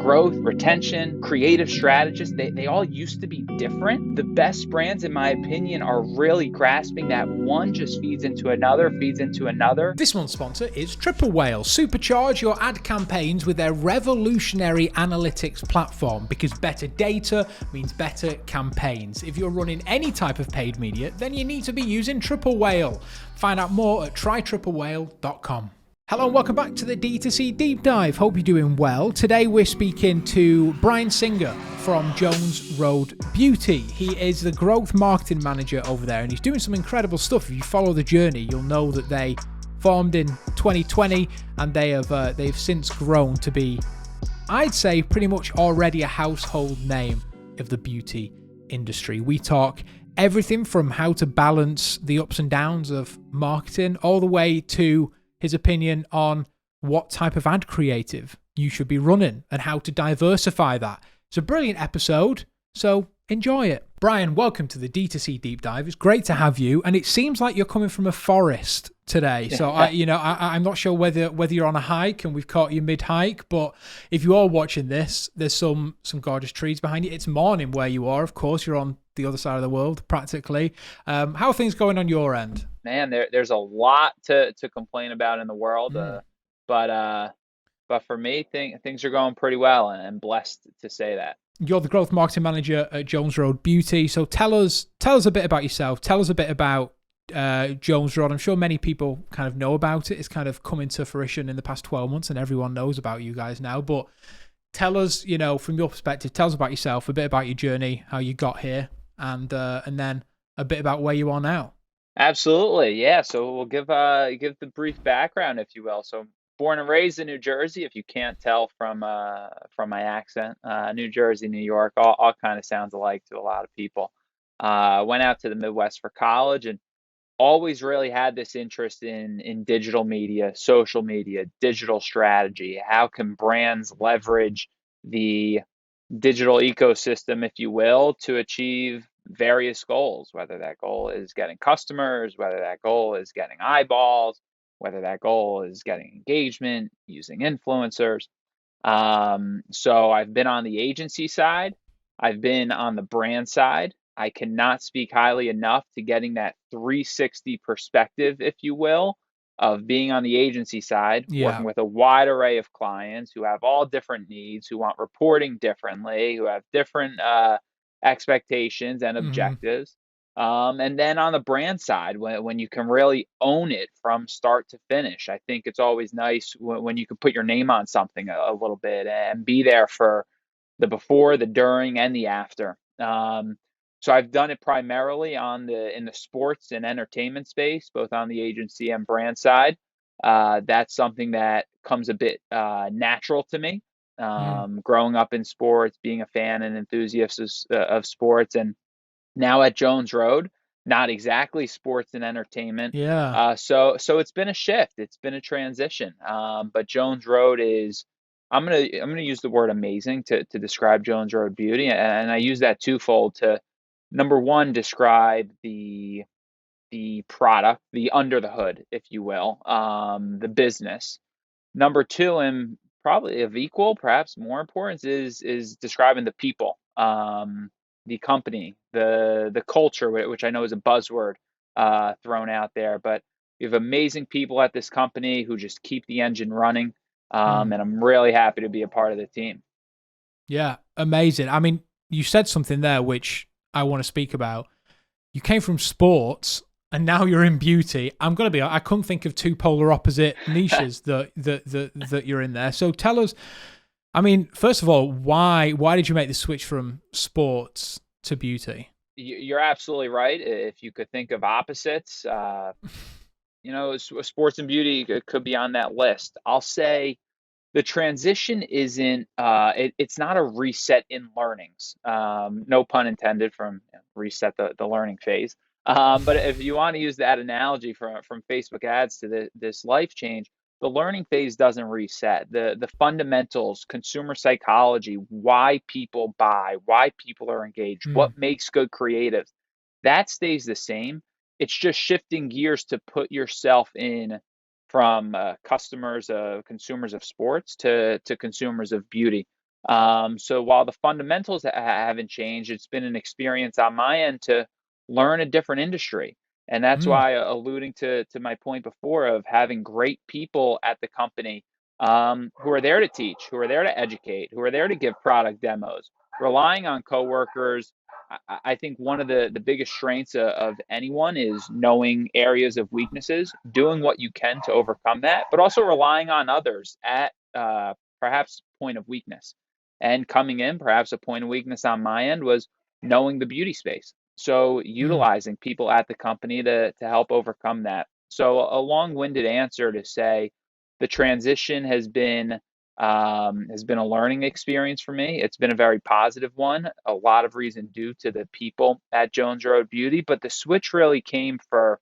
growth, retention, creative strategists, they all used to be different. The best brands, in my opinion, are really grasping that one just feeds into another, feeds into another. This month's sponsor is Triple Whale. Supercharge your ad campaigns with their revolutionary analytics platform, because better data means better campaigns. If you're running any type of paid media, then you need to be using Triple Whale. Find out more at trytriplewhale.com. Hello and welcome back to the DTC Deep Dive. Hope you're doing well. Today we're speaking to Brian Singer from Jones Road Beauty. He is the growth marketing manager over there and he's doing some incredible stuff. If you follow the journey, you'll know that they formed in 2020 and they've since grown to be, I'd say, pretty much already a household name of the beauty industry. We talk everything from how to balance the ups and downs of marketing all the way to his opinion on what type of ad creative you should be running and how to diversify that. It's a brilliant episode, so enjoy it. Brian, welcome to the D2C Deep Dive. It's great to have you, and it seems like you're coming from a forest today. So I'm not sure whether you're on a hike and we've caught you mid-hike, but if you are watching this, there's some gorgeous trees behind you. It's morning where you are, of course. You're on the other side of the world, practically. How are things going on your end? Man, there's a lot to complain about in the world, but for me, things are going pretty well, and I'm blessed to say that. You're the growth marketing manager at Jones Road Beauty. So tell us a bit about yourself. Tell us a bit about Jones Road. I'm sure many people kind of know about it. It's kind of come into fruition in the past 12 months, and everyone knows about you guys now. But tell us, from your perspective, tell us about yourself, a bit about your journey, how you got here, and then a bit about where you are now. Absolutely, yeah. So we'll give the brief background, if you will. So born and raised in New Jersey, if you can't tell from my accent, New Jersey, New York, all kind of sounds alike to a lot of people. Went out to the Midwest for college and always really had this interest in digital media, social media, digital strategy. How can brands leverage the digital ecosystem, if you will, to achieve various goals, whether that goal is getting customers, whether that goal is getting eyeballs, whether that goal is getting engagement, using influencers. So I've been on the agency side. I've been on the brand side. I cannot speak highly enough to getting that 360 perspective, if you will, of being on the agency side, working with a wide array of clients who have all different needs, who want reporting differently, who have different expectations and objectives. And then on the brand side, when you can really own it from start to finish, I think it's always nice when you can put your name on something a little bit and be there for the before, the during, and the after. So I've done it primarily in the sports and entertainment space, both on the agency and brand side. That's something that comes a bit natural to me. Growing up in sports, being a fan and enthusiast of sports, and now at Jones Road, not exactly sports and entertainment. So it's been a shift. It's been a transition. But Jones Road is, I'm gonna use the word amazing to describe Jones Road Beauty, and I use that twofold to, number one, describe the product, the under the hood, if you will, the business. Number two, and probably of equal, perhaps more importance, is describing the people, the company, the culture, which I know is a buzzword thrown out there, but we have amazing people at this company who just keep the engine running, and I'm really happy to be a part of the team. Yeah, amazing. I mean, you said something there which I want to speak about. You came from sports and now you're in beauty. I'm going to be, I couldn't think of two polar opposite niches that you're in there. So tell us, I mean, first of all, why did you make the switch from sports to beauty? You're absolutely right. If you could think of opposites, sports and beauty could be on that list. I'll say the transition isn't, it's not a reset in learnings. No pun intended from reset the learning phase. But if you want to use that analogy from Facebook ads to this life change, the learning phase doesn't reset. The fundamentals, consumer psychology, why people buy, why people are engaged, what makes good creatives, that stays the same. It's just shifting gears to put yourself in from consumers of sports to consumers of beauty. So while the fundamentals haven't changed, it's been an experience on my end to learn a different industry. And that's Mm, why, alluding to my point before of having great people at the company, who are there to teach, who are there to educate, who are there to give product demos, relying on coworkers. I think one of the biggest strengths of anyone is knowing areas of weaknesses, doing what you can to overcome that, but also relying on others at perhaps point of weakness. And coming in, perhaps a point of weakness on my end was knowing the beauty space. So mm, utilizing people at the company to help overcome that. So a long-winded answer to say the transition has been a learning experience for me. It's been a very positive one. A lot of reason due to the people at Jones Road Beauty, but the switch really came for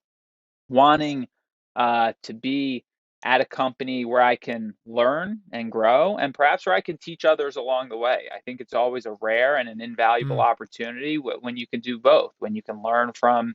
wanting to be at a company where I can learn and grow, and perhaps where I can teach others along the way. I think it's always a rare and an invaluable mm. opportunity when you can do both, when you can learn from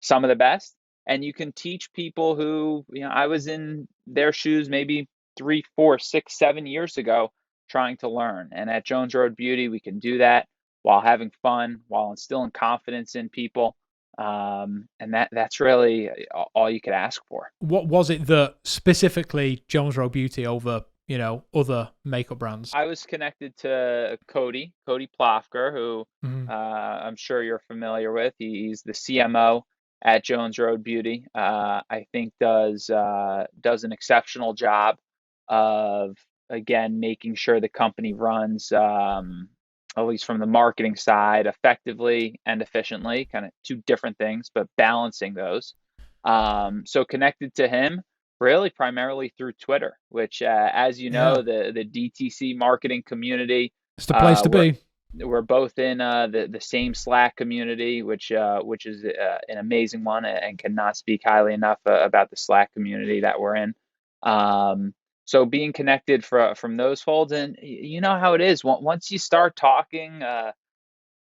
some of the best and you can teach people who, I was in their shoes maybe 3, 4, 6, 7 years ago trying to learn. And at Jones Road Beauty, we can do that while having fun, while instilling confidence in people, and that's really all you could ask for. What was it that specifically Jones Road Beauty over, other makeup brands? I was connected to Cody Plofker, who Mm, I'm sure you're familiar with. He's the CMO at Jones Road Beauty. I think does an exceptional job of, again, making sure the company runs, at least from the marketing side, effectively and efficiently. Kind of two different things, but balancing those. So connected to him really primarily through Twitter, which, as you yeah, know, the DTC marketing community, it's the place to we're be. both in the same Slack community, which is an amazing one, and cannot speak highly enough about the Slack community that we're in. So being connected from those folds, and you know how it is. Once you start talking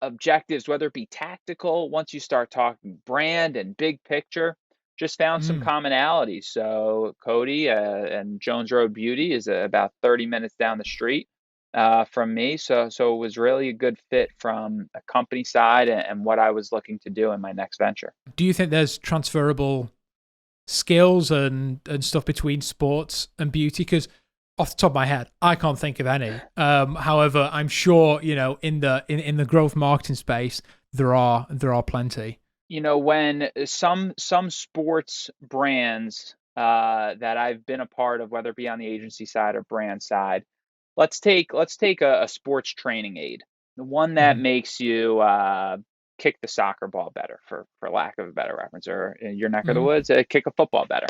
objectives, whether it be tactical, once you start talking brand and big picture, just found some Mm. commonalities. So Cody, and Jones Road Beauty is about 30 minutes down the street from me. So it was really a good fit from a company side and what I was looking to do in my next venture. Do you think there's transferable skills and stuff between sports and beauty? Because off the top of my head, I can't think of any. However, I'm sure in the growth marketing space there are plenty. When some sports brands that I've been a part of, whether it be on the agency side or brand side, let's take a sports training aid, the one that Mm, makes you kick the soccer ball better, for lack of a better reference, or in your neck of the mm, woods, kick a football better.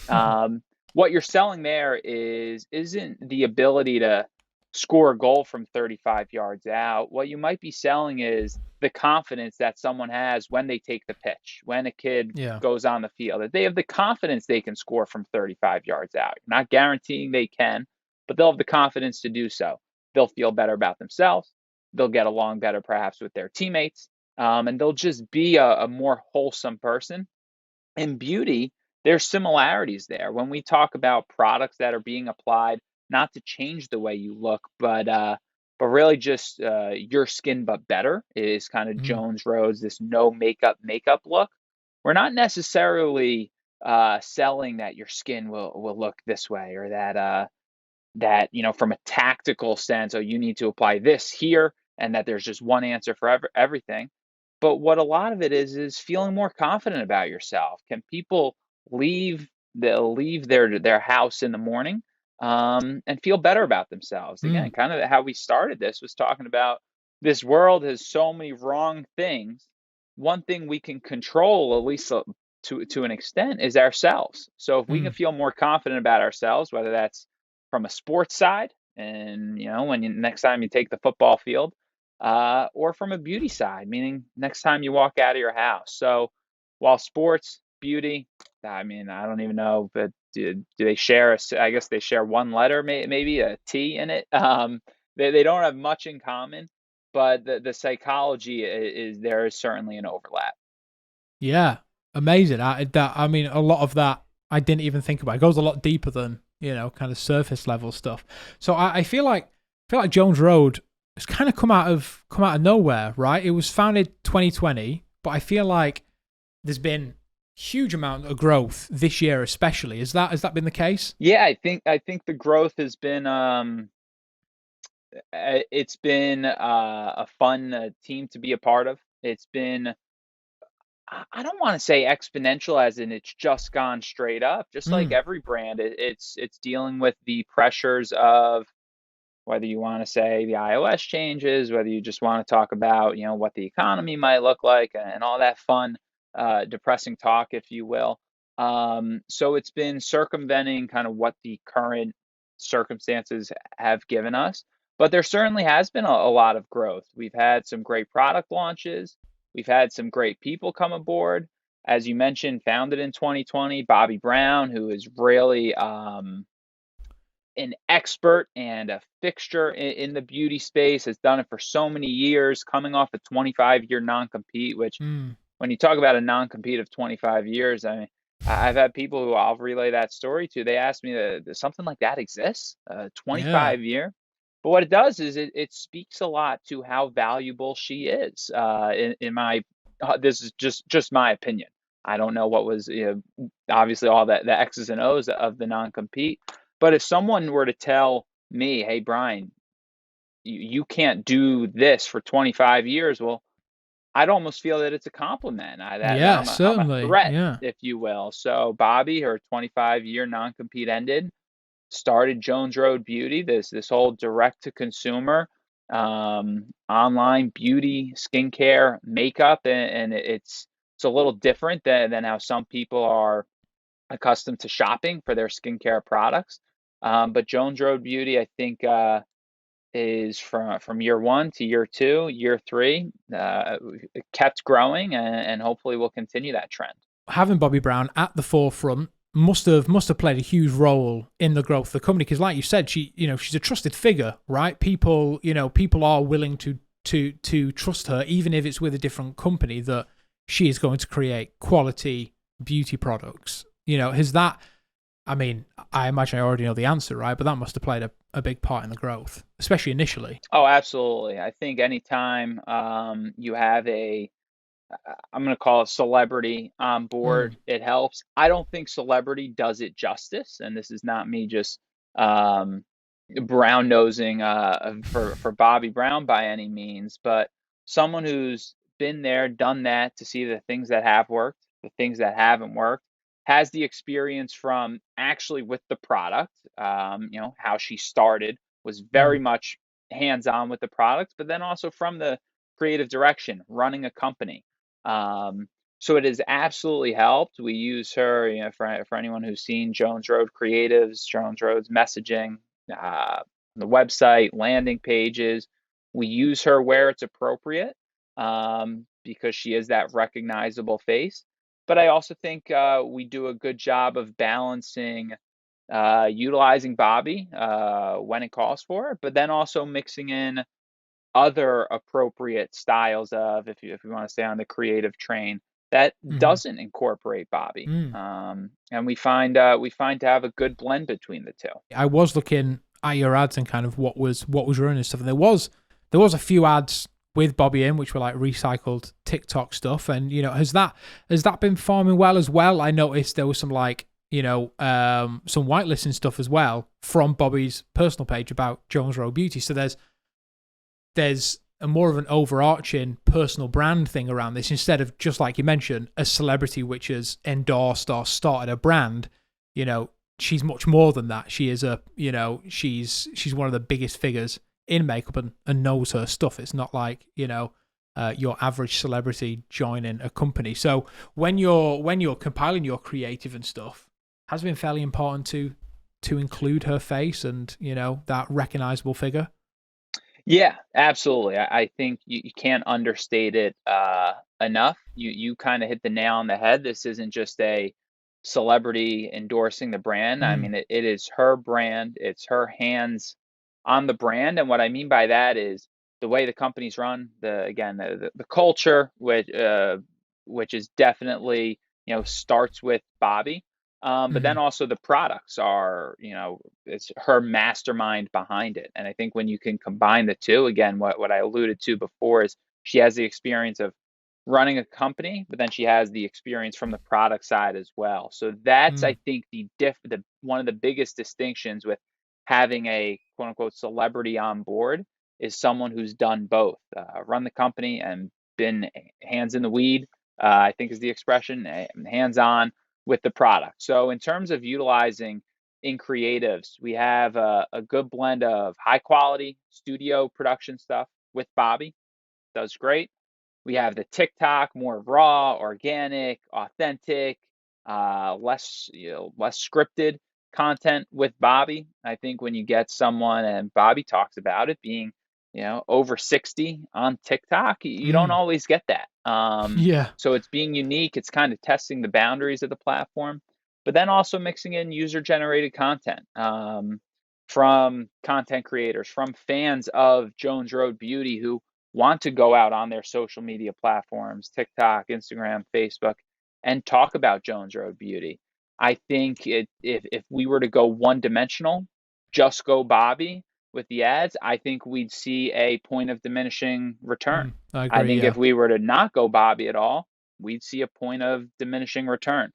Um, what you're selling there isn't the ability to score a goal from 35 yards out. What you might be selling is the confidence that someone has when they take the pitch, when a kid yeah. goes on the field, that they have the confidence they can score from 35 yards out. You're not guaranteeing they can, but they'll have the confidence to do so. They'll feel better about themselves. They'll get along better perhaps with their teammates, and they'll just be a more wholesome person. In beauty, there's similarities there. When we talk about products that are being applied, not to change the way you look, but really just your skin but better, is kind of Mm, Jones Road's this no makeup look. We're not necessarily selling that your skin will look this way, or that from a tactical sense, oh, you need to apply this here, and that there's just one answer for everything. But what a lot of it is feeling more confident about yourself. Can people leave leave their house in the morning, and feel better about themselves? mm, Again, kind of how we started this was talking about this world has so many wrong things. One thing we can control, at least to an extent, is ourselves. So if we can mm. feel more confident about ourselves, whether that's from a sports side, and when next time you take the football field, or from a beauty side, meaning next time you walk out of your house. So while sports, beauty, I mean, I don't even know, but do they share I guess they share one letter, maybe a T in it. They don't have much in common, but the psychology is there is certainly an overlap. Yeah, amazing. I mean, a lot of that I didn't even think about. It goes a lot deeper than kind of surface level stuff. So I feel like feel like Jones Road has kind of come out of nowhere, right? It was founded 2020, but I feel like there's been huge amount of growth this year, especially. Has that been the case? Yeah, I think the growth has been it's been a fun team to be a part of. It's been I don't want to say exponential as in it's just gone straight up. Just like Mm, every brand, it's dealing with the pressures of whether you want to say the iOS changes, whether you just want to talk about, what the economy might look like and all that fun, depressing talk, if you will. So it's been circumventing kind of what the current circumstances have given us. But there certainly has been a lot of growth. We've had some great product launches. We've had some great people come aboard. As you mentioned, founded in 2020, Bobby Brown, who is really an expert and a fixture in the beauty space, has done it for so many years, coming off a 25-year non-compete, which mm, when you talk about a non-compete of 25 years, I mean, I've had people who I'll relay that story to. They ask me, does something like that exists? yeah, 25-year? But what it does is it speaks a lot to how valuable she is. In my, this is just my opinion. I don't know what was, obviously all the X's and O's of the non-compete. But if someone were to tell me, hey, Brian, you can't do this for 25 years, well, I'd almost feel that it's a compliment. That yeah, I'm a certainly, threat, yeah. if you will. So Bobby, her 25-year non-compete ended, started Jones Road Beauty, this whole direct to consumer online beauty, skincare, makeup, and it's a little different than how some people are accustomed to shopping for their skincare products. But Jones Road Beauty, I think, is from year one to year two, year three, it kept growing, and hopefully we'll continue that trend. Having Bobby Brown at the forefront must have played a huge role in the growth of the company because, like you said, she's a trusted figure, right? People are willing to trust her, even if it's with a different company, that she is going to create quality beauty products. Has that? I mean, I imagine I already know the answer, right? But that must have played a big part in the growth, especially initially. Oh, absolutely. I think anytime you have I'm going to call it celebrity on Mm, board, it helps. I don't think celebrity does it justice, and this is not me just um, brown nosing for Bobby Brown by any means, but someone who's been there, done that to see the things that have worked, the things that haven't worked, has the experience from actually with the product. How she started was very mm, much hands on with the product, but then also from the creative direction, running a company. Um, so it has absolutely helped. We use her, for anyone who's seen Jones Road Creatives, Jones Road's messaging, the website, landing pages. We use her where it's appropriate, because she is that recognizable face. But I also think we do a good job of balancing, utilizing Bobby when it calls for it, but then also mixing in other appropriate styles of, if you want to stay on the creative train, that mm, doesn't incorporate Bobby. mm. And we find to have a good blend between the two. I was looking at your ads and kind of what was running and stuff, and there was a few ads with Bobby in, which were like recycled TikTok stuff, and has that been farming well as well? I noticed there was some like some whitelisting stuff as well from Bobby's personal page about Jones Road Beauty. So there's a more of an overarching personal brand thing around this instead of just like you mentioned a celebrity which has endorsed or started a brand. you know she's much more than that. She is she's one of the biggest figures in makeup and knows her stuff. It's not like your average celebrity joining a company. So when you're compiling your creative and stuff, has it been fairly important to include her face and that recognizable figure. Yeah, absolutely. I think you can't understate it enough. You kind of hit the nail on the head. This isn't just a celebrity endorsing the brand. I Mm, mean, it is her brand. It's her hands on the brand. And what I mean by that is the way the company's run, the culture, which is definitely, starts with Bobby. But then Mhm. also the products are, it's her mastermind behind it. And I think when you can combine the two, again, what I alluded to before is she has the experience of running a company, but then she has the experience from the product side as well. So that's, I Mm. think, the one of the biggest distinctions with having a quote unquote celebrity on board is someone who's done both, run the company and been hands in the weed, I think is the expression, hands on with the product. So in terms of utilizing in creatives, we have a good blend of high quality studio production stuff with Bobby, does great. We have the TikTok, more raw, organic, authentic, less scripted content with Bobby. I think when you get someone, and Bobby talks about it being, over 60 on TikTok, you don't Mm. always get that. Yeah. So it's being unique. It's kind of testing the boundaries of the platform, but then also mixing in user generated content. From content creators, from fans of Jones Road Beauty who want to go out on their social media platforms, TikTok, Instagram, Facebook, and talk about Jones Road Beauty. I think if we were to go one dimensional, just go Bobby with the ads, I think we'd see a point of diminishing return. I I agree. think Yeah. if we were to not go Bobby at all, we'd see a point of diminishing return.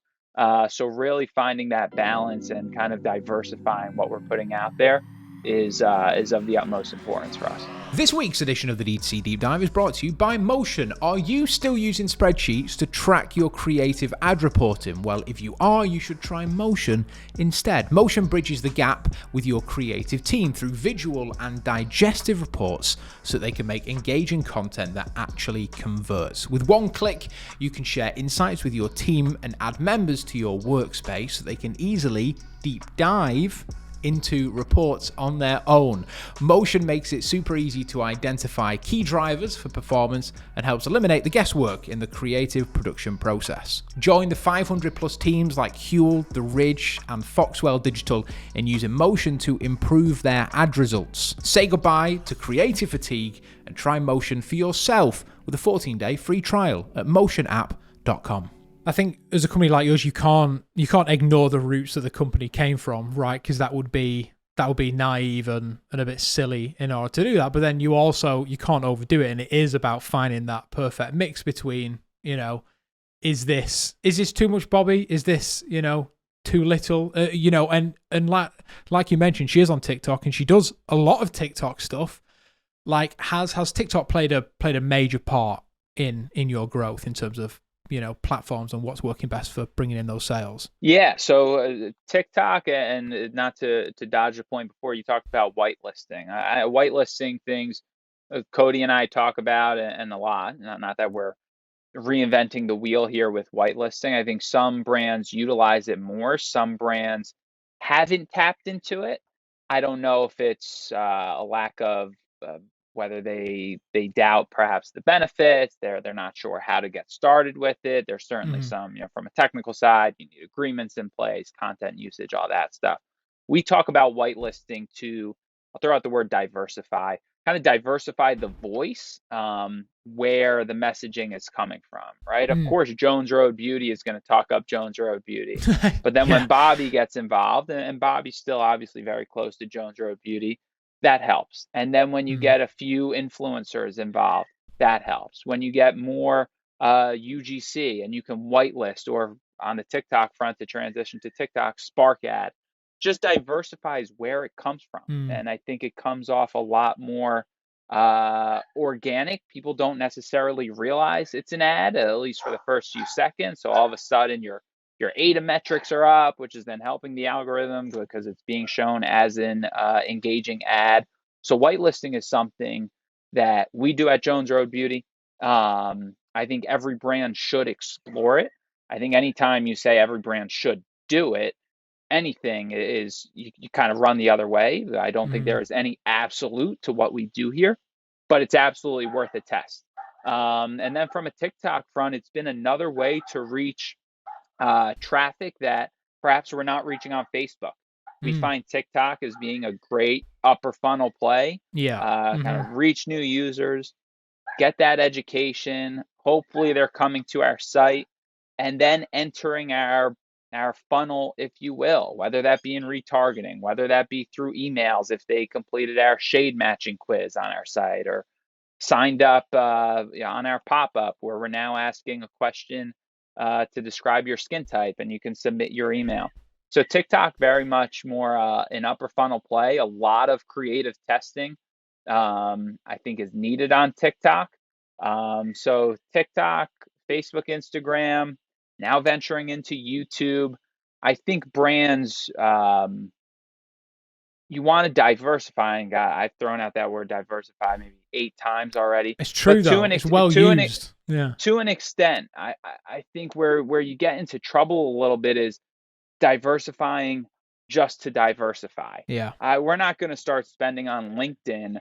So really finding that balance and kind of diversifying what we're putting out there is of the utmost importance for us. This week's edition of the DTC Deep Dive is brought to you by Motion. Are you still using spreadsheets to track your creative ad reporting? Well, if you are, you should try Motion instead. Motion bridges the gap with your creative team through visual and digestive reports so they can make engaging content that actually converts. With one click, you can share insights with your team and add members to your workspace so they can easily deep dive into reports on their own. Motion makes it super easy to identify key drivers for performance and helps eliminate the guesswork in the creative production process. Join the 500 plus teams like Huel, The Ridge, and Foxwell Digital in using Motion to improve their ad results. Say goodbye to creative fatigue and try Motion for yourself with a 14-day free trial at motionapp.com. I think as a company like yours, you can't ignore the roots that the company came from, right? Because that would be naive and a bit silly in order to do that. But then you can't overdo it, and it is about finding that perfect mix between, is this too much, Bobby? Is this too little? And like you mentioned, she is on TikTok and she does a lot of TikTok stuff. Like has TikTok played a major part in your growth in terms of platforms and what's working best for bringing in those sales? Yeah, so TikTok, and not to dodge the point before, you talked about whitelisting. Whitelisting things, Cody and I talk about and a lot. Not that we're reinventing the wheel here with whitelisting. I think some brands utilize it more. Some brands haven't tapped into it. I don't know if it's a lack of uh, whether they doubt perhaps the benefits. They're not sure how to get started with it. There's certainly Mm. some, from a technical side, you need agreements in place, content usage, all that stuff. We talk about whitelisting to, I'll throw out the word diversify, kind of diversify the voice, where the messaging is coming from, right? Of Mm. course, Jones Road Beauty is going to talk up Jones Road Beauty. But then when Yeah. Bobby gets involved, and Bobby's still obviously very close to Jones Road Beauty, that helps. And then when you Mm. get a few influencers involved, that helps. When you get more UGC and you can whitelist, or on the TikTok front to transition to TikTok, Spark ad, just diversifies where it comes from. Mm. And I think it comes off a lot more organic. People don't necessarily realize it's an ad, at least for the first few seconds. So all of a sudden your ADA metrics are up, which is then helping the algorithm because it's being shown as an engaging ad. So whitelisting is something that we do at Jones Road Beauty. I think every brand should explore it. I think anytime you say every brand should do it, anything is you kind of run the other way. I don't think Mm. there is any absolute to what we do here, but it's absolutely worth a test. And then from a TikTok front, it's been another way to reach traffic that perhaps we're not reaching on Facebook. We Mm. find TikTok as being a great upper funnel play, Yeah. kind Hmm. of reach new users, get that education. Hopefully, they're coming to our site and then entering our our funnel, if you will, whether that be in retargeting, whether that be through emails if they completed our shade matching quiz on our site, or signed up on our pop-up where we're now asking a question to describe your skin type, and you can submit your email. So TikTok very much more an upper funnel play. A lot of creative testing I think is needed on TikTok. So TikTok, Facebook, Instagram, now venturing into YouTube. I think brands, you want to diversify, and I've thrown out that word diversify maybe 8 times already. It's But true though. It's well used. Yeah. to an extent, I think where you get into trouble a little bit is diversifying just to diversify. Yeah. We're not going to start spending on LinkedIn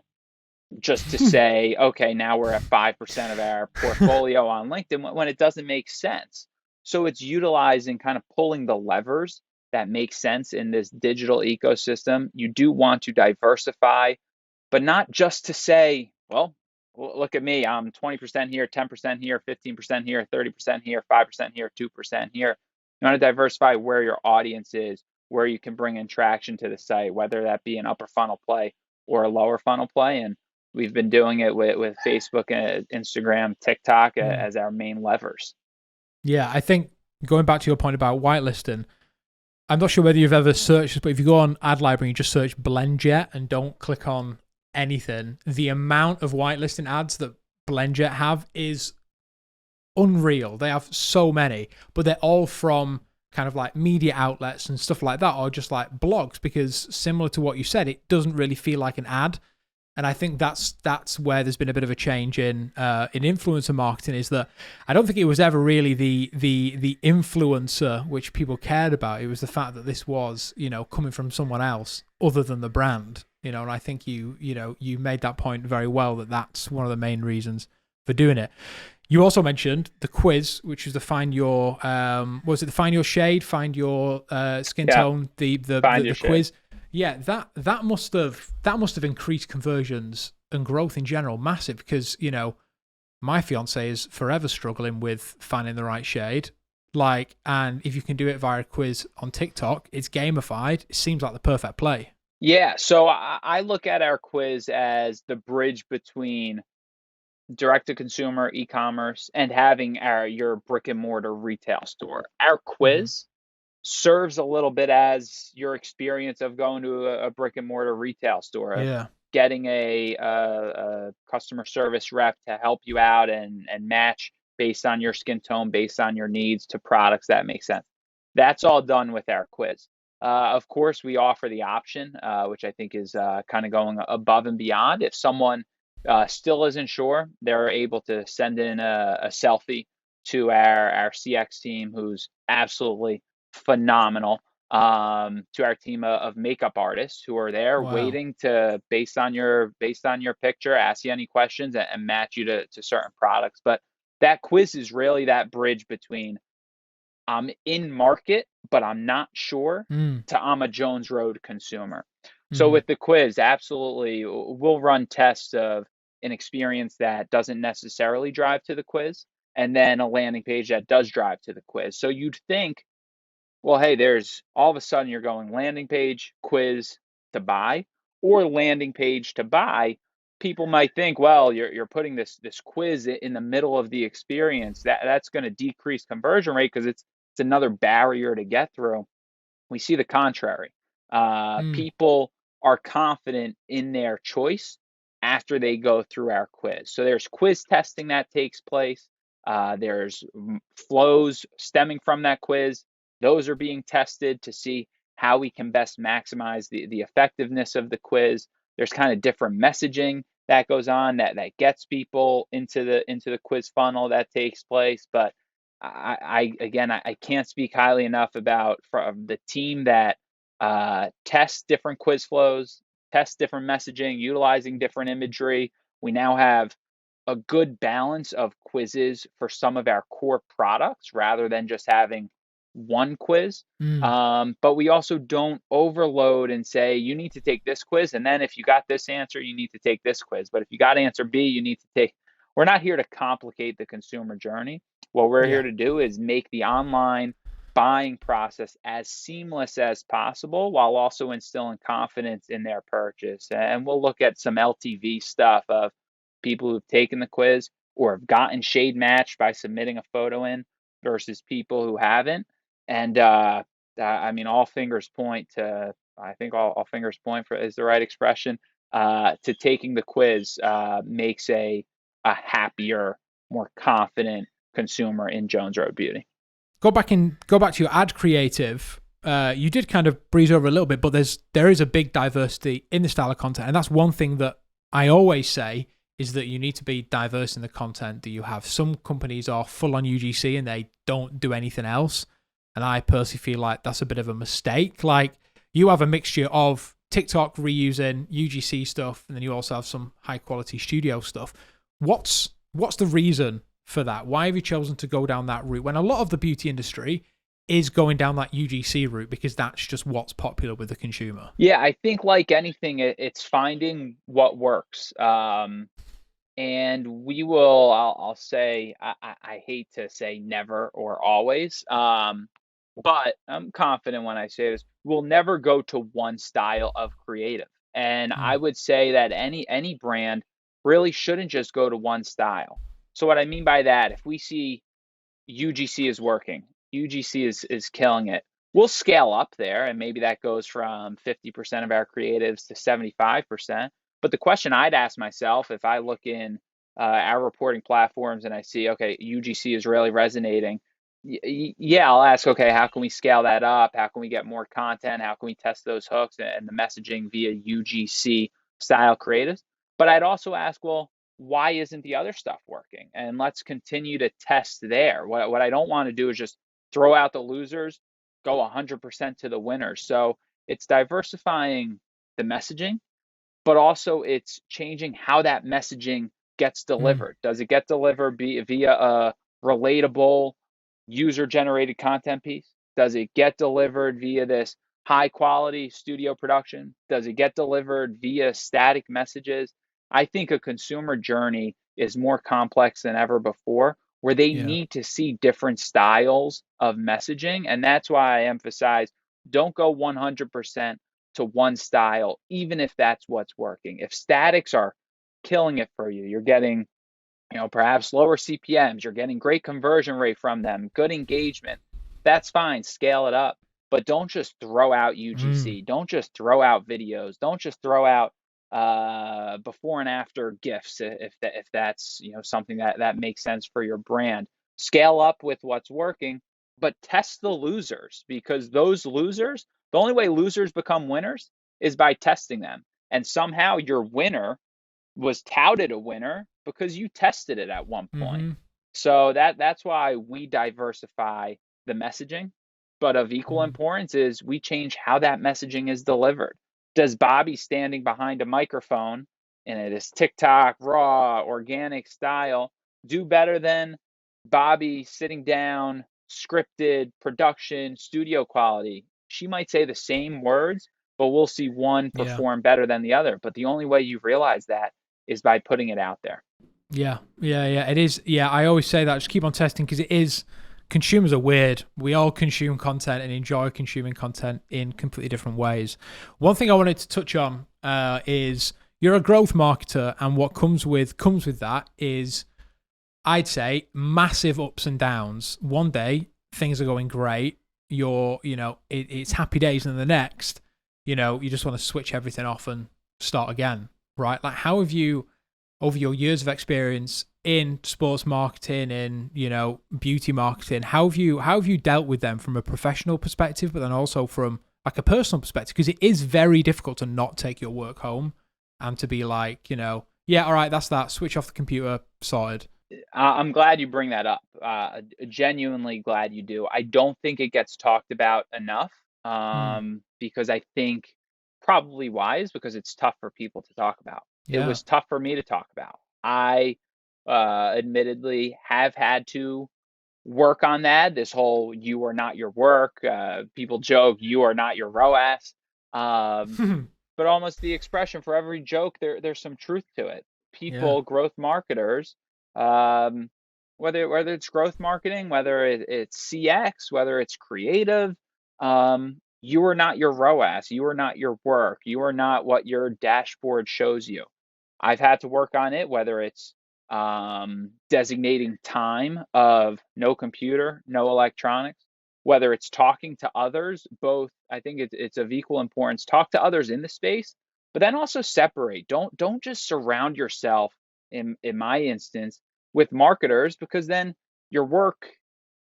just to say, okay, now we're at 5% of our portfolio on LinkedIn when it doesn't make sense. So it's utilizing, kind of pulling the levers that make sense in this digital ecosystem. You do want to diversify, but not just to say, well, look at me, I'm 20% here, 10% here, 15% here, 30% here, 5% here, 2% here. You want to diversify where your audience is, where you can bring in traction to the site, whether that be an upper funnel play or a lower funnel play. And we've been doing it with Facebook and Instagram, TikTok as our main levers. Yeah, I think going back to your point about whitelisting, I'm not sure whether you've ever searched this, but if you go on Ad Library and you just search BlendJet and don't click on anything, the amount of whitelisting ads that BlendJet have is unreal. They have so many, but they're all from kind of like media outlets and stuff like that, or just like blogs, because similar to what you said, it doesn't really feel like an ad. And I think that's where there's been a bit of a change in influencer marketing, is that I don't think it was ever really the influencer which people cared about. It was the fact that this was, coming from someone else other than the brand, and I think you made that point very well, that that's one of the main reasons for doing it. You also mentioned the quiz, which is to find your find your shade, find your skin tone, the quiz. Yeah, that must have increased conversions and growth in general massive, because my fiance is forever struggling with finding the right shade. And if you can do it via a quiz on TikTok, it's gamified. It seems like the perfect play. Yeah, so I look at our quiz as the bridge between direct to consumer e-commerce and having your brick and mortar retail store. Our quiz serves a little bit as your experience of going to a brick and mortar retail store, getting a customer service rep to help you out and match based on your skin tone, based on your needs, to products that make sense. That's all done with our quiz. Of course, we offer the option, which I think is kind of going above and beyond. If someone still isn't sure, they're able to send in a selfie to our CX team, who's absolutely phenomenal, to our team of makeup artists who are there waiting to, based on your picture, ask you any questions and match you to certain products. But that quiz is really that bridge between I'm in market, but I'm not sure, to I'm a Jones Road consumer. So with the quiz, absolutely, we'll run tests of an experience that doesn't necessarily drive to the quiz, and then a landing page that does drive to the quiz. So you'd think, well, hey, there's all of a sudden you're going landing page, quiz to buy, or landing page to buy. People might think, well, you're putting this quiz in the middle of the experience. That's going to decrease conversion rate because it's another barrier to get through. We see the contrary. People are confident in their choice after they go through our quiz. So there's quiz testing that takes place. There's flows stemming from that quiz. Those are being tested to see how we can best maximize the effectiveness of the quiz. There's kind of different messaging that goes on that gets people into the quiz funnel that takes place. But I can't speak highly enough about from the team that tests different quiz flows, tests different messaging, utilizing different imagery. We now have a good balance of quizzes for some of our core products rather than just having one quiz. But we also don't overload and say, you need to take this quiz, and then if you got this answer, you need to take this quiz. But if you got answer B, you need to take. We're not here to complicate the consumer journey. What we're here to do is make the online buying process as seamless as possible while also instilling confidence in their purchase. And we'll look at some LTV stuff of people who've taken the quiz or have gotten shade matched by submitting a photo in versus people who haven't. And I mean, all fingers point to, I think all fingers point for is the right expression, to taking the quiz makes a happier, more confident consumer in Jones Road Beauty. Go back to your ad creative. You did kind of breeze over a little bit, but there is a big diversity in the style of content, and that's one thing that I always say is that you need to be diverse in the content that you have. Some companies are full on UGC and they don't do anything else, and I personally feel like that's a bit of a mistake. Like, you have a mixture of TikTok reusing UGC stuff, and then you also have some high quality studio stuff. What's the reason for that? Why have you chosen to go down that route when a lot of the beauty industry is going down that UGC route because that's just what's popular with the consumer? Yeah, I think like anything, it's finding what works. And we will, I'll say, I hate to say never or always, but I'm confident when I say this, we'll never go to one style of creative. And I Mm, would say that any brand really shouldn't just go to one style. So what I mean by that, if we see UGC is working, UGC is killing it, we'll scale up there, and maybe that goes from 50% of our creatives to 75%. But the question I'd ask myself if I look in our reporting platforms and I see, okay, UGC is really resonating, yeah, I'll ask, okay, how can we scale that up? How can we get more content? How can we test those hooks and the messaging via UGC style creatives? But I'd also ask, well, why isn't the other stuff working? And let's continue to test there. What I don't want to do is just throw out the losers, go 100% to the winners. So it's diversifying the messaging, but also it's changing how that messaging gets mm, delivered. Does it get delivered via a relatable user generated content piece? Does it get delivered via this high quality studio production? Does it get delivered via static messages? I think a consumer journey is more complex than ever before, where they yeah. need to see different styles of messaging. And that's why I emphasize don't go 100% to one style, even if that's what's working. If statics are killing it for you, you're getting, perhaps lower CPMs, you're getting great conversion rate from them, good engagement, that's fine, scale it up. But don't just throw out Mm, UGC. Don't just throw out videos. Don't just throw out before and after gifs if that's something that makes sense for your brand. Scale up with what's working, but test the losers because those losers, the only way losers become winners is by testing them. And somehow your winner was touted a winner because you tested it at one point. mm-hmm, So that's why we diversify the messaging. But of equal mm, importance is we change how that messaging is delivered. Does Bobby standing behind a microphone in this TikTok, raw, organic style do better than Bobby sitting down, scripted, production, studio quality? She might say the same words, but we'll see one yeah. perform better than the other. But the only way you realize that is by putting it out there. Yeah, yeah, yeah. It is. Yeah, I always say that. Just keep on testing because it is. Consumers are weird. We all consume content and enjoy consuming content in completely different ways. One thing I wanted to touch on is you're a growth marketer, and what comes with that is, I'd say, massive ups and downs. One day things are going great. It's happy days, and the next, you just want to switch everything off and start again, right? Like, how have you, over your years of experience in sports marketing and beauty marketing, how have you dealt with them from a professional perspective, but then also from like a personal perspective? Because it is very difficult to not take your work home and to be like, yeah, all right, that's that. Switch off the computer, sorted. I'm glad you bring that up. Genuinely glad you do. I don't think it gets talked about enough Mm, because I think probably wise because it's tough for people to talk about. It yeah. was tough for me to talk about. I admittedly have had to work on that. This whole "you are not your work." People joke, "You are not your ROAS." Um, but almost the expression for every joke, there's some truth to it. Yeah. People, growth marketers. Um, whether it's growth marketing, whether it's CX, whether it's creative. You are not your ROAS. You are not your work. You are not what your dashboard shows you. I've had to work on it, whether it's designating time of no computer, no electronics, whether it's talking to others, both. I think it's of equal importance. Talk to others in the space, but then also separate. Don't just surround yourself, in my instance, with marketers, because then your work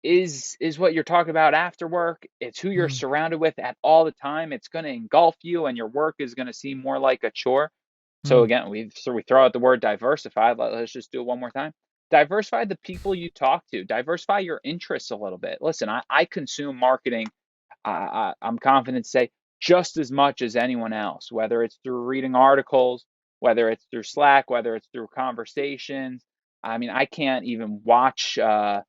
is what you're talking about after work. It's who you're Mm, surrounded with at all the time. It's going to engulf you, and your work is going to seem more like a chore. So mm, again, we throw out the word diversify. Let's just do it one more time. Diversify the people you talk to. Diversify your interests a little bit. Listen, I consume marketing. I'm confident to say just as much as anyone else, whether it's through reading articles, whether it's through Slack, whether it's through conversations. I mean, I can't even watch a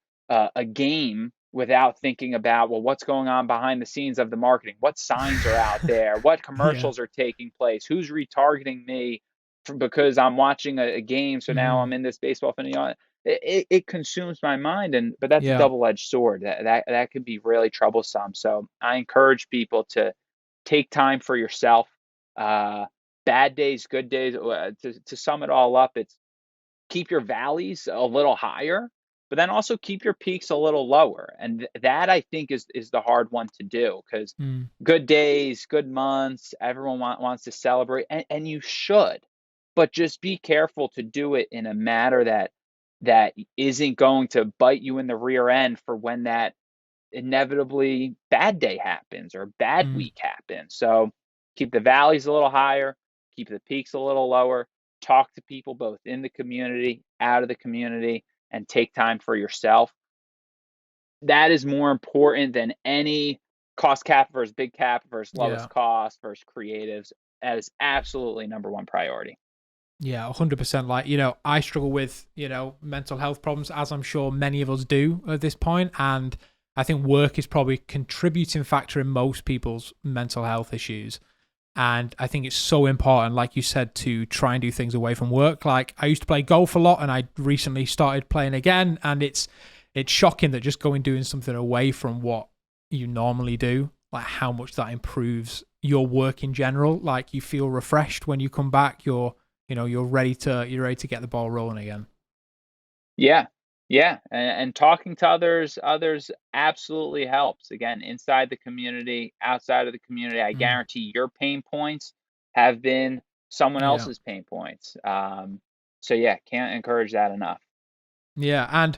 game without thinking about, well, what's going on behind the scenes of the marketing? What signs are out there? What yeah. commercials are taking place? Who's retargeting me because I'm watching a game? So now Mm, I'm in this baseball thing. It consumes my mind, and but that's a yeah. double-edged sword. That could be really troublesome. So I encourage people to take time for yourself. Uh, Bad days, good days. To sum it all up, it's keep your valleys a little higher, but then also keep your peaks a little lower. And that, I think, is the hard one to do, because Mm, good days, good months, everyone wants to celebrate, and you should, but just be careful to do it in a manner that isn't going to bite you in the rear end for when that inevitably bad day happens or bad mm. week happens. So keep the valleys a little higher, keep the peaks a little lower, talk to people both in the community, out of the community, and take time for yourself. That is more important than any cost cap versus big cap versus Yeah. lowest cost versus creatives. That is absolutely number one priority. Yeah, 100%. Like, I struggle with, mental health problems, as I'm sure many of us do at this point. And I think work is probably a contributing factor in most people's mental health issues. And I think it's so important, like you said, to try and do things away from work. Like, I used to play golf a lot, and I recently started playing again. And it's shocking that just going doing something away from what you normally do, like how much that improves your work in general. Like, you feel refreshed when you come back. You're ready to get the ball rolling again. Yeah, yeah, and talking to others absolutely helps. Again, inside the community, outside of the community, I Mm, guarantee your pain points have been someone yeah. else's pain points. So yeah, can't encourage that enough. Yeah, and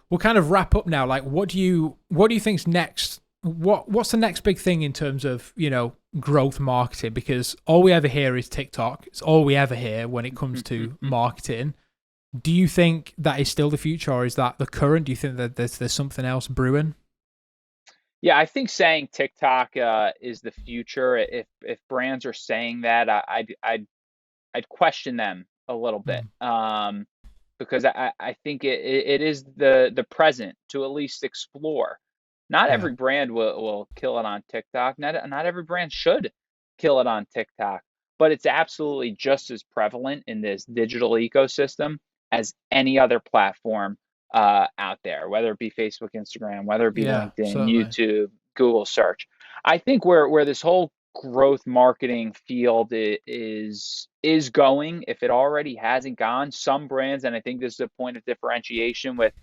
we'll kind of wrap up now. Like, what do you think's next? What's the next big thing in terms of growth marketing? Because all we ever hear is TikTok. It's all we ever hear when it comes to marketing. Do you think that is still the future, or is that the current? Do you think that there's something else brewing? Yeah, I think saying TikTok is the future. If brands are saying that, I'd question them a little bit, Mm, because I think it is the present to at least explore. Not yeah. every brand will kill it on TikTok. Not every brand should kill it on TikTok, but it's absolutely just as prevalent in this digital ecosystem as any other platform out there, whether it be Facebook, Instagram, whether it be Yeah, LinkedIn, certainly. YouTube, Google search. I think where this whole growth marketing field is going, if it already hasn't gone, some brands, and I think this is a point of differentiation with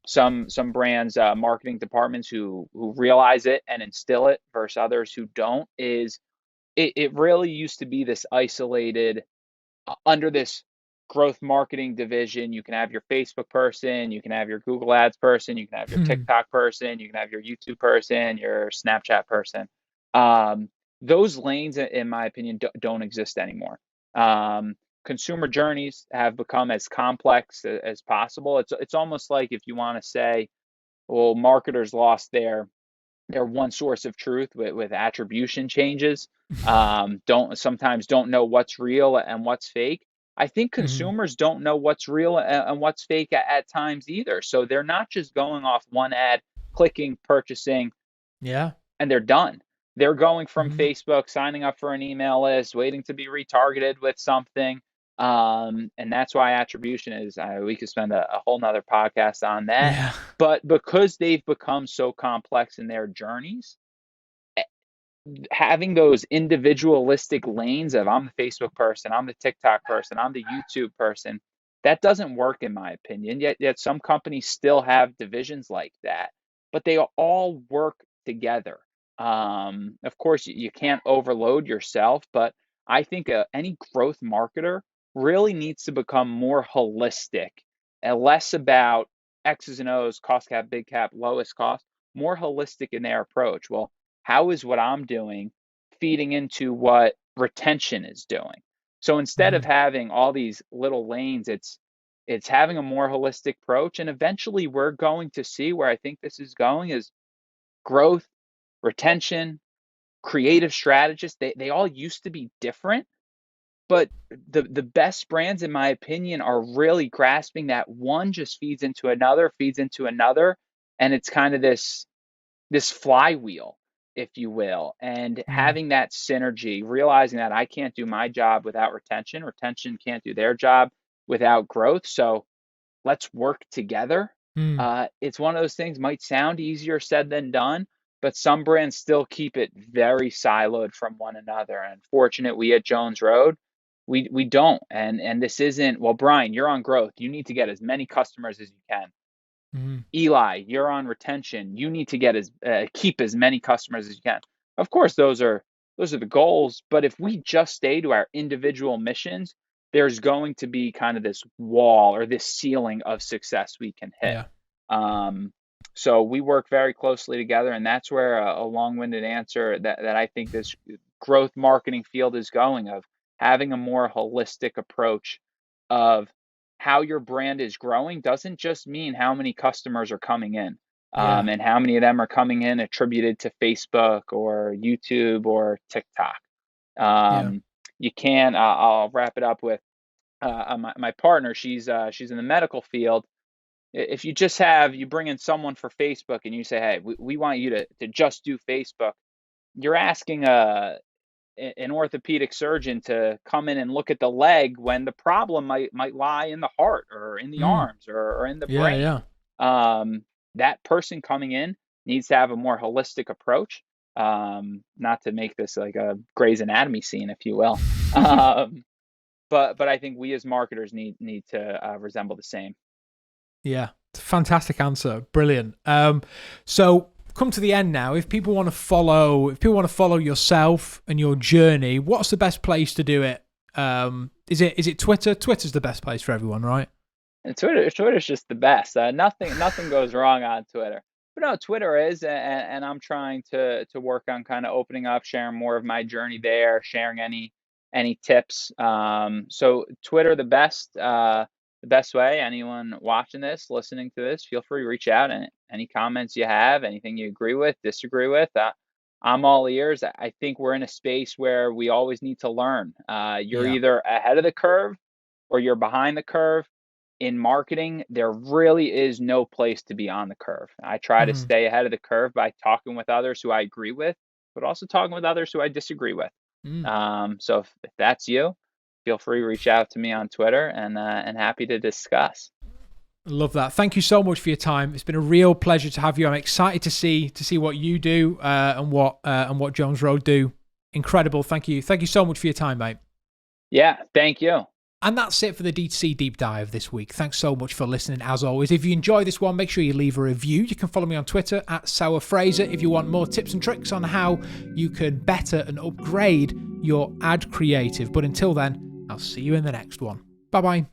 some brands, marketing departments who realize it and instill it versus others who don't, is it really used to be this isolated, under this growth marketing division. You can have your Facebook person, you can have your Google Ads person, you can have your TikTok person, you can have your YouTube person, your Snapchat person. Um, those lanes, in my opinion, don't exist anymore. Um, Consumer journeys have become as complex as possible. It's almost like, if you want to say, well, marketers lost their one source of truth with attribution changes. Don't know what's real and what's fake. I think Mhm. consumers don't know what's real and what's fake at times either. So they're not just going off one ad, clicking, purchasing, Yeah. and they're done. They're going from Mhm. Facebook, signing up for an email list, waiting to be retargeted with something. And that's why attribution is, we could spend a whole nother podcast on that. Yeah. But because they've become so complex in their journeys, having those individualistic lanes of I'm the Facebook person, I'm the TikTok person, I'm the YouTube person, that doesn't work in my opinion. Yet some companies still have divisions like that, but they all work together. Of course, you can't overload yourself, but I think any growth marketer really needs to become more holistic and less about X's and O's, cost cap, big cap, lowest cost, more holistic in their approach. Well, how is what I'm doing feeding into what retention is doing? So instead of Mhm. having all these little lanes, it's having a more holistic approach. And eventually we're going to see where I think this is going is growth, retention, creative strategists. They all used to be different, but the best brands, in my opinion, are really grasping that one just feeds into another, and it's kind of this flywheel, if you will, and Mm. having that synergy, realizing that I can't do my job without retention. Retention can't do their job without growth. So let's work together. Mm. It's one of those things, might sound easier said than done, but some brands still keep it very siloed from one another. And fortunate we at Jones Road, we don't. And this isn't, well, Brian, you're on growth. You need to get as many customers as you can. Mm. Eli, you're on retention. You need to get keep as many customers as you can. Of course, those are the goals. But if we just stay to our individual missions, there's going to be kind of this wall or this ceiling of success we can hit. Yeah. Um, so we work very closely together, and that's where a long-winded answer that I think this growth marketing field is going, of having a more holistic approach of how your brand is growing doesn't just mean how many customers are coming in, Yeah. and how many of them are coming in attributed to Facebook or YouTube or TikTok. Yeah. You can, I'll wrap it up with my partner. She's in the medical field. If you bring in someone for Facebook and you say, hey, we want you to just do Facebook, you're asking an orthopedic surgeon to come in and look at the leg when the problem might lie in the heart or in the Mm. arms or in the Yeah. brain. Yeah. That person coming in needs to have a more holistic approach. Not to make this like a Grey's Anatomy scene, if you will. But I think we as marketers need to resemble the same. Yeah, fantastic answer, brilliant. So come to the end now. If people want to follow yourself and your journey, what's the best place to do it? Is it Twitter? Twitter's the best place for everyone, right? And Twitter's just the best. Nothing goes wrong on Twitter. But no, Twitter is, and I'm trying to work on kind of opening up, sharing more of my journey there, sharing any tips. So Twitter the best way. Anyone watching this, listening to this, feel free to reach out, and any comments you have, anything you agree with, disagree with. I'm all ears. I think we're in a space where we always need to learn. You're Yeah. either ahead of the curve or you're behind the curve. In marketing, there really is no place to be on the curve. I try to Mm. stay ahead of the curve by talking with others who I agree with, but also talking with others who I disagree with. Mm. So if that's you, feel free to reach out to me on Twitter, and happy to discuss. Love that. Thank you so much for your time. It's been a real pleasure to have you. I'm excited to see what you do and what Jones Road do. Incredible. Thank you. Thank you so much for your time, mate. Yeah, thank you. And that's it for the DTC Deep Dive this week. Thanks so much for listening. As always, if you enjoy this one, make sure you leave a review. You can follow me on Twitter at Sour Fraser if you want more tips and tricks on how you can better and upgrade your ad creative. But until then, I'll see you in the next one. Bye-bye.